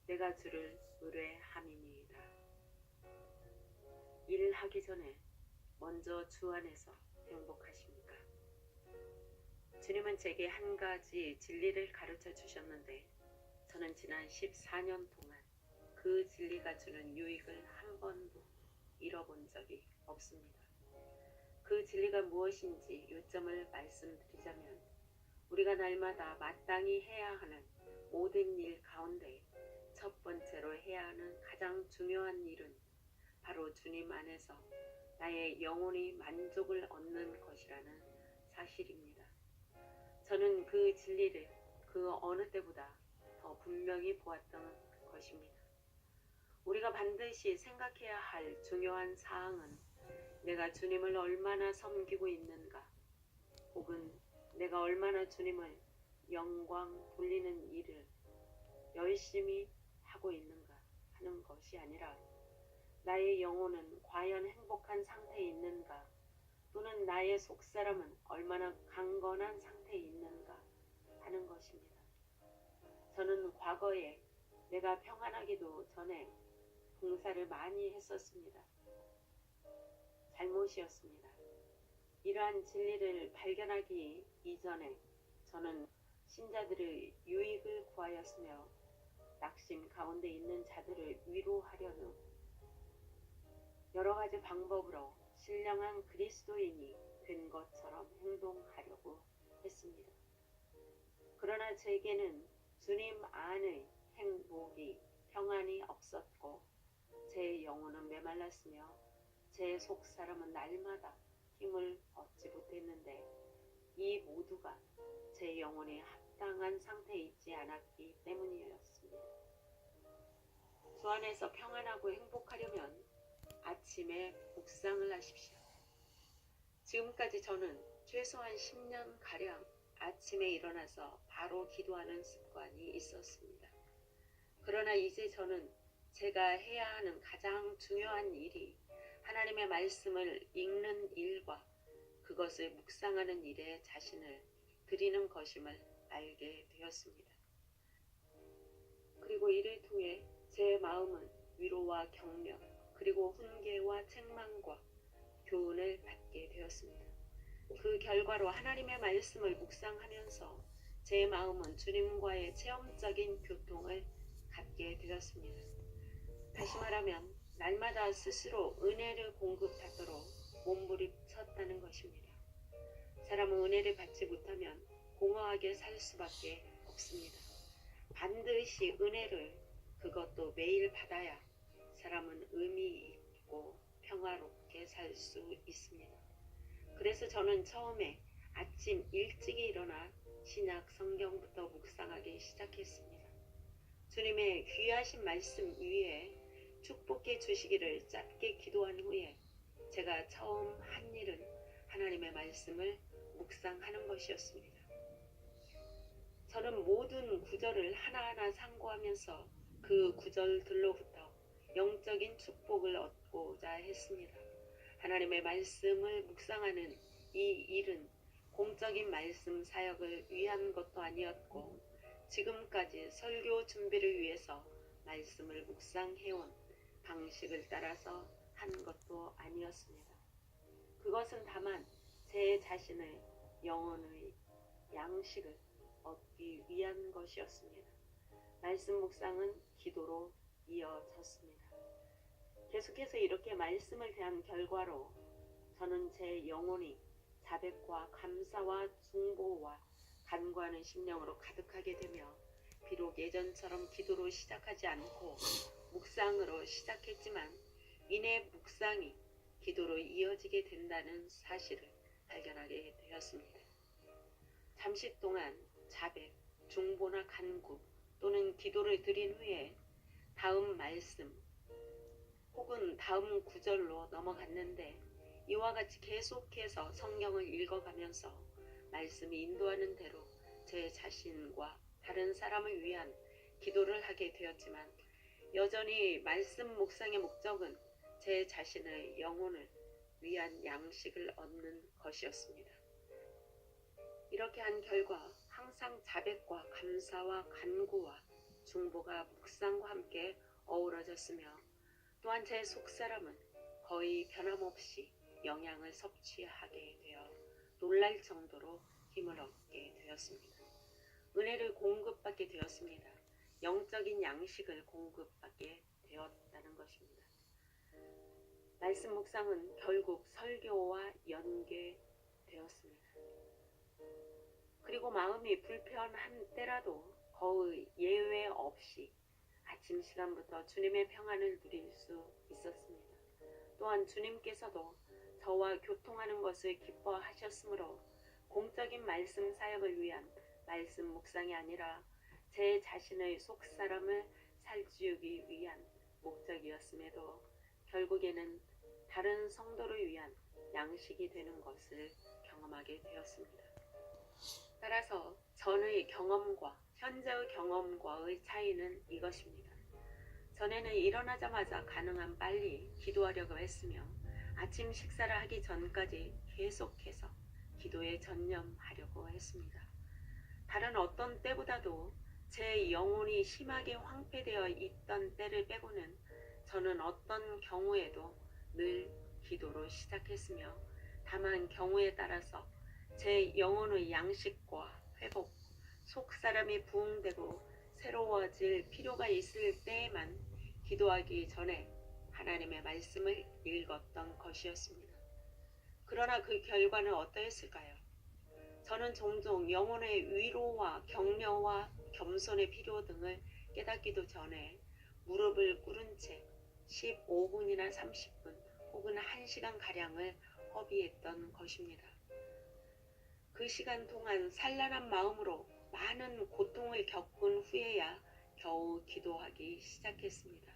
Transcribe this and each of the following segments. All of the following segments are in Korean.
내가 주를 의뢰함이니이다. 일하기 전에 먼저 주 안에서 행복하십니까? 주님은 제게 한 가지 진리를 가르쳐 주셨는데 저는 지난 14년 동안 그 진리가 주는 유익을 한 번도 잃어본 적이 없습니다. 그 진리가 무엇인지 요점을 말씀드리자면 우리가 날마다 마땅히 해야 하는 모든 일 가운데 첫 번째로 해야 하는 가장 중요한 일은 바로 주님 안에서 나의 영혼이 만족을 얻는 것이라는 사실입니다. 저는 그 진리를 그 어느 때보다 더 분명히 보았던 것입니다. 우리가 반드시 생각해야 할 중요한 사항은 내가 주님을 얼마나 섬기고 있는가, 혹은 내가 얼마나 주님을 영광 돌리는 일을 열심히 하고 있는가 하는 것이 아니라 나의 영혼은 과연 행복한 상태에 있는가, 또는 나의 속사람은 얼마나 강건한 상태에 있는가 하는 것입니다. 저는 과거에 내가 평안하기도 전에 봉사를 많이 했었습니다. 잘못이었습니다. 이러한 진리를 발견하기 이전에 저는 신자들의 유익을 구하였으며 낙심 가운데 있는 자들을 위로하려는 여러 가지 방법으로 신령한 그리스도인이 된 것처럼 행동하려고 했습니다. 그러나 제게는 주님 안의 행복이 평안이 없었고 제 영혼은 메말랐으며 제 속사람은 날마다 힘을 얻지 못했는데 이 모두가 제 영혼이 합당한 상태에 있지 않았기 때문이었습니다. 주 안에서 평안하고 행복하려면 아침에 묵상을 하십시오. 지금까지 저는 최소한 10년가량 아침에 일어나서 바로 기도하는 습관이 있었습니다. 그러나 이제 저는 제가 해야 하는 가장 중요한 일이 하나님의 말씀을 읽는 일과 그것을 묵상하는 일에 자신을 드리는 것임을 알게 되었습니다. 그리고 이를 통해 제 마음은 위로와 격려, 그리고 훈계와 책망과 교훈을 받게 되었습니다. 그 결과로 하나님의 말씀을 묵상하면서 제 마음은 주님과의 체험적인 교통을 갖게 되었습니다. 다시 말하면 날마다 스스로 은혜를 공급하도록 몸부림쳤다는 것입니다. 사람은 은혜를 받지 못하면 공허하게 살 수밖에 없습니다. 반드시 은혜를, 그것도 매일 받아야 사람은 의미 있고 평화롭게 살 수 있습니다. 그래서 저는 처음에 아침 일찍 일어나 신약 성경부터 묵상하기 시작했습니다. 주님의 귀하신 말씀 위에 축복해 주시기를 짧게 기도한 후에 제가 처음 한 일은 하나님의 말씀을 묵상하는 것이었습니다. 저는 모든 구절을 하나하나 상고하면서 그 구절들로부터 영적인 축복을 얻고자 했습니다. 하나님의 말씀을 묵상하는 이 일은 공적인 말씀 사역을 위한 것도 아니었고 지금까지 설교 준비를 위해서 말씀을 묵상해온 방식을 따라서 한 것도 아니었습니다. 그것은 다만 제 자신의 영혼의 양식을 얻기 위한 것이었습니다. 말씀 묵상은 기도로 이어졌습니다. 계속해서 이렇게 말씀을 대한 결과로 저는 제 영혼이 자백과 감사와 중보와 간구하는 심령으로 가득하게 되며 비록 예전처럼 기도로 시작하지 않고 묵상으로 시작했지만 이내 묵상이 기도로 이어지게 된다는 사실을 발견하게 되었습니다. 잠시 동안 자백, 중보나 간구 또는 기도를 드린 후에 다음 말씀 혹은 다음 구절로 넘어갔는데 이와 같이 계속해서 성경을 읽어가면서 말씀이 인도하는 대로 제 자신과 다른 사람을 위한 기도를 하게 되었지만 여전히 말씀 묵상의 목적은 제 자신의 영혼을 위한 양식을 얻는 것이었습니다. 이렇게 한 결과 항상 자백과 감사와 간구와 중보가 묵상과 함께 어우러졌으며 또한 제 속사람은 거의 변함없이 영양을 섭취하게 되어 놀랄 정도로 힘을 얻게 되었습니다. 은혜를 공급받게 되었습니다. 영적인 양식을 공급받게 되었다는 것입니다. 말씀 묵상은 결국 설교와 연계되었습니다. 그리고 마음이 불편한 때라도 거의 예외 없이 아침 시간부터 주님의 평안을 누릴 수 있었습니다. 또한 주님께서도 저와 교통하는 것을 기뻐하셨으므로 공적인 말씀 사역을 위한 말씀 묵상이 아니라 제 자신의 속사람을 살찌우기 위한 목적이었음에도 결국에는 다른 성도를 위한 양식이 되는 것을 경험하게 되었습니다. 따라서 전의 경험과 현재의 경험과의 차이는 이것입니다. 전에는 일어나자마자 가능한 빨리 기도하려고 했으며 아침 식사를 하기 전까지 계속해서 기도에 전념하려고 했습니다. 다른 어떤 때보다도 제 영혼이 심하게 황폐되어 있던 때를 빼고는 저는 어떤 경우에도 늘 기도로 시작했으며 다만 경우에 따라서 제 영혼의 양식과 회복, 속사람이 부흥되고 새로워질 필요가 있을 때에만 기도하기 전에 하나님의 말씀을 읽었던 것이었습니다. 그러나 그 결과는 어떠했을까요? 저는 종종 영혼의 위로와 격려와 겸손의 필요 등을 깨닫기도 전에 무릎을 꿇은 채 15분이나 30분 혹은 1시간가량을 허비했던 것입니다. 그 시간 동안 산란한 마음으로 많은 고통을 겪은 후에야 겨우 기도하기 시작했습니다.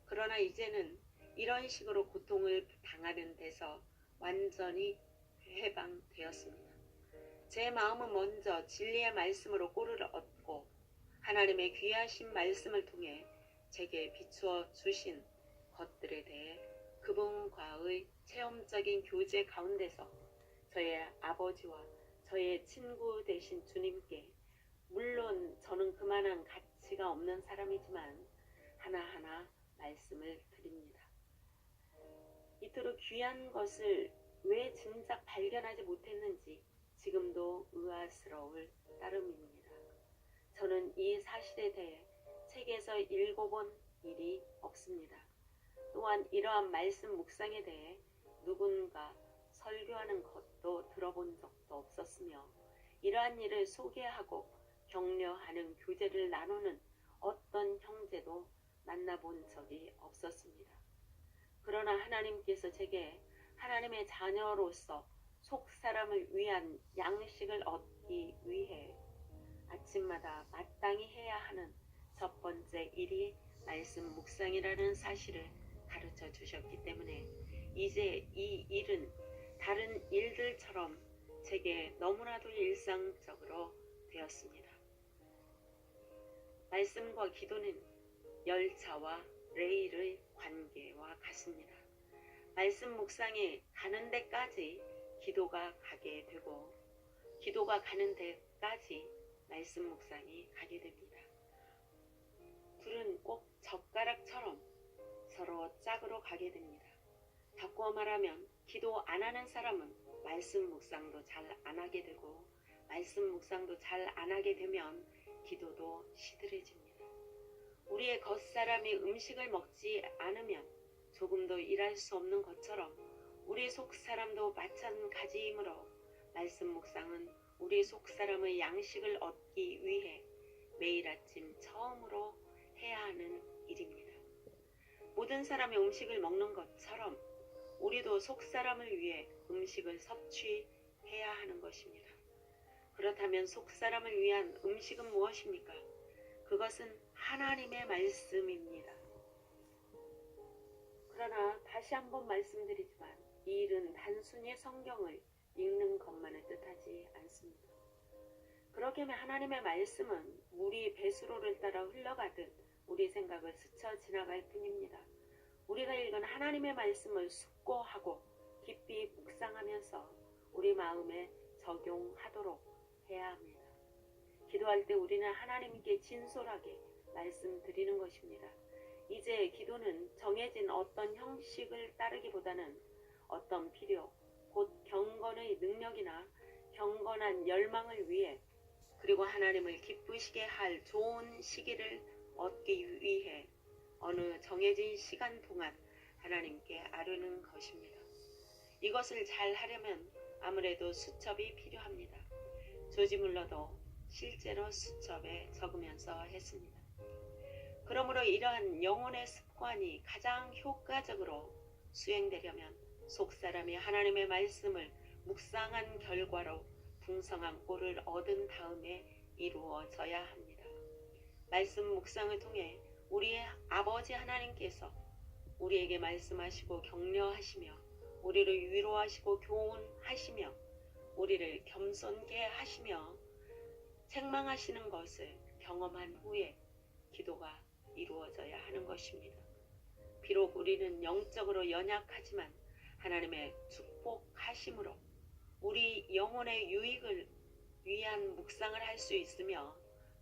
그러나 이제는 이런 식으로 고통을 당하는 데서 완전히 해방되었습니다. 제 마음은 먼저 진리의 말씀으로 꼴을 얻고 하나님의 귀하신 말씀을 통해 제게 비추어 주신 것들에 대해 그분과의 체험적인 교제 가운데서 저의 아버지와 저의 친구 되신 주님께 물론 저는 그만한 가치가 없는 사람이지만 하나하나 말씀을 드립니다. 이토록 귀한 것을 왜 진작 발견하지 못했는지 지금도 의아스러울 따름입니다. 저는 이 사실에 대해 책에서 읽어본 일이 없습니다. 또한 이러한 말씀 묵상에 대해 누군가 설교하는 것도 들어본 적도 없었으며 이러한 일을 소개하고 격려하는 교제를 나누는 어떤 형제도 만나본 적이 없었습니다. 그러나 하나님께서 제게 하나님의 자녀로서 속사람을 위한 양식을 얻기 위해 아침마다 마땅히 해야 하는 첫 번째 일이 말씀 묵상이라는 사실을 가르쳐 주셨기 때문에 이제 이 일은 다른 일들처럼 제게 너무나도 일상적으로 되었습니다. 말씀과 기도는 열차와 레일의 관계와 같습니다. 말씀 묵상에 가는 데까지 기도가 가게 되고 기도가 가는 데까지 말씀 묵상이 가게 됩니다. 둘은 꼭 젓가락처럼 서로 짝으로 가게 됩니다. 바꾸어 말하면 기도 안 하는 사람은 말씀 묵상도 잘 안 하게 되고 말씀 묵상도 잘 안 하게 되면 기도도 시들해집니다. 우리의 겉사람이 음식을 먹지 않으면 조금도 일할 수 없는 것처럼 우리 속사람도 마찬가지이므로 말씀 묵상은 우리 속사람의 양식을 얻기 위해 매일 아침 처음으로 해야 하는 일입니다. 모든 사람이 음식을 먹는 것처럼 우리도 속사람을 위해 음식을 섭취해야 하는 것입니다. 그렇다면 속사람을 위한 음식은 무엇입니까? 그것은 하나님의 말씀입니다. 그러나 다시 한번 말씀드리지만 이 일은 단순히 성경을 읽는 것만을 뜻하지 않습니다. 그렇게 하나님의 말씀은 물이 배수로를 따라 흘러가듯 우리 생각을 스쳐 지나갈 뿐입니다. 우리가 읽은 하나님의 말씀을 숙고하고 깊이 묵상하면서 우리 마음에 적용하도록 해야 합니다. 기도할 때 우리는 하나님께 진솔하게 말씀드리는 것입니다. 이제 기도는 정해진 어떤 형식을 따르기보다는 어떤 필요, 곧 경건의 능력이나 경건한 열망을 위해 그리고 하나님을 기쁘시게 할 좋은 시기를 얻기 위해 어느 정해진 시간 동안 하나님께 아뢰는 것입니다. 이것을 잘 하려면 아무래도 수첩이 필요합니다. 조지 물러도 실제로 수첩에 적으면서 했습니다. 그러므로 이러한 영혼의 습관이 가장 효과적으로 수행되려면 속사람이 하나님의 말씀을 묵상한 결과로 풍성한 꼴을 얻은 다음에 이루어져야 합니다. 말씀 묵상을 통해 우리의 아버지 하나님께서 우리에게 말씀하시고 격려하시며 우리를 위로하시고 교훈하시며 우리를 겸손게 하시며 책망하시는 것을 경험한 후에 기도가 이루어져야 하는 것입니다. 비록 우리는 영적으로 연약하지만 하나님의 축복하심으로 우리 영혼의 유익을 위한 묵상을 할 수 있으며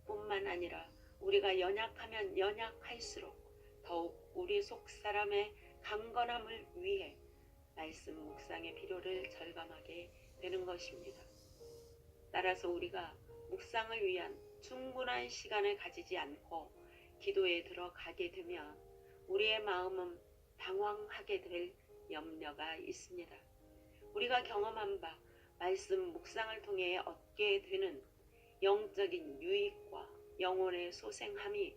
뿐만 아니라 우리가 연약하면 연약할수록 더욱 우리 속사람의 강건함을 위해 말씀 묵상의 필요를 절감하게 되는 것입니다. 따라서 우리가 묵상을 위한 충분한 시간을 가지지 않고 기도에 들어가게 되면 우리의 마음은 방황하게 될 염려가 있습니다. 우리가 경험한 바 말씀 묵상을 통해 얻게 되는 영적인 유익과 영혼의 소생함이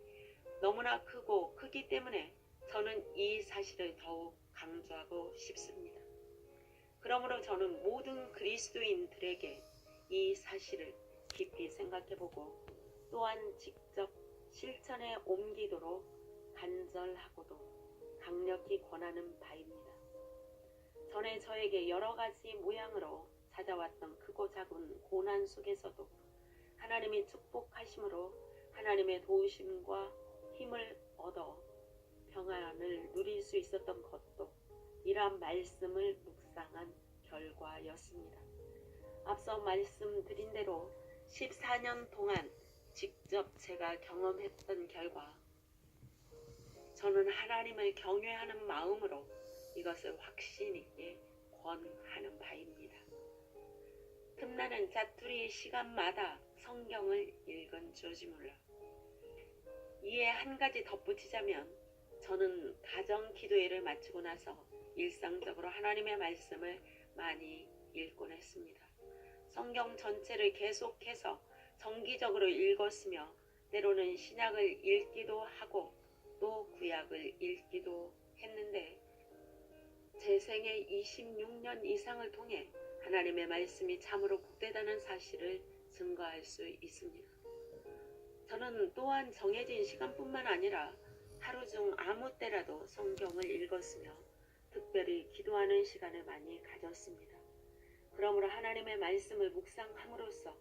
너무나 크기 때문에 저는 이 사실을 더욱 강조하고 싶습니다. 그러므로 저는 모든 그리스도인들에게 이 사실을 깊이 생각해보고 또한 직접 실천에 옮기도록 간절하고도 강력히 권하는 바입니다. 전에 저에게 여러 가지 모양으로 찾아왔던 크고 작은 고난 속에서도 하나님이 축복하심으로 하나님의 도우심과 힘을 얻어 평안을 누릴 수 있었던 것도 이러한 말씀을 묵상한 결과였습니다. 앞서 말씀드린 대로 14년 동안 직접 제가 경험했던 결과 저는 하나님을 경외하는 마음으로 이것을 확신 있게 권하는 바입니다. 틈나는 짜투리 시간마다 성경을 읽은 조지 물러. 이에 한 가지 덧붙이자면 저는 가정 기도회를 마치고 나서 일상적으로 하나님의 말씀을 많이 읽곤 했습니다. 성경 전체를 계속해서 정기적으로 읽었으며 때로는 신약을 읽기도 하고 또 구약을 읽기도 했는데 제 생애 26년 이상을 통해 하나님의 말씀이 참으로 복되다는 사실을 증거할 수 있습니다. 저는 또한 정해진 시간뿐만 아니라 하루 중 아무 때라도 성경을 읽었으며 특별히 기도하는 시간을 많이 가졌습니다. 그러므로 하나님의 말씀을 묵상함으로써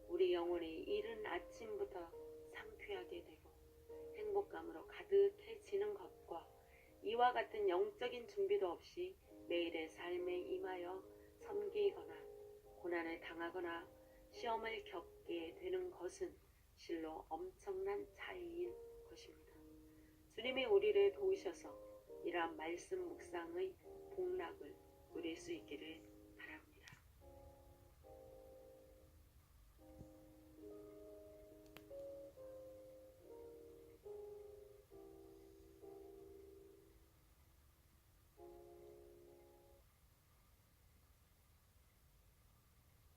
우리 영혼이 이른 아침부터 상쾌하게 되고 행복감으로 가득해지는 것과 이와 같은 영적인 준비도 없이 매일의 삶에 임하여 섬기거나 고난을 당하거나 시험을 겪게 되는 것은 실로 엄청난 차이인 것입니다. 주님이 우리를 도우셔서 이러한 말씀 묵상의 복락을 누릴 수 있기를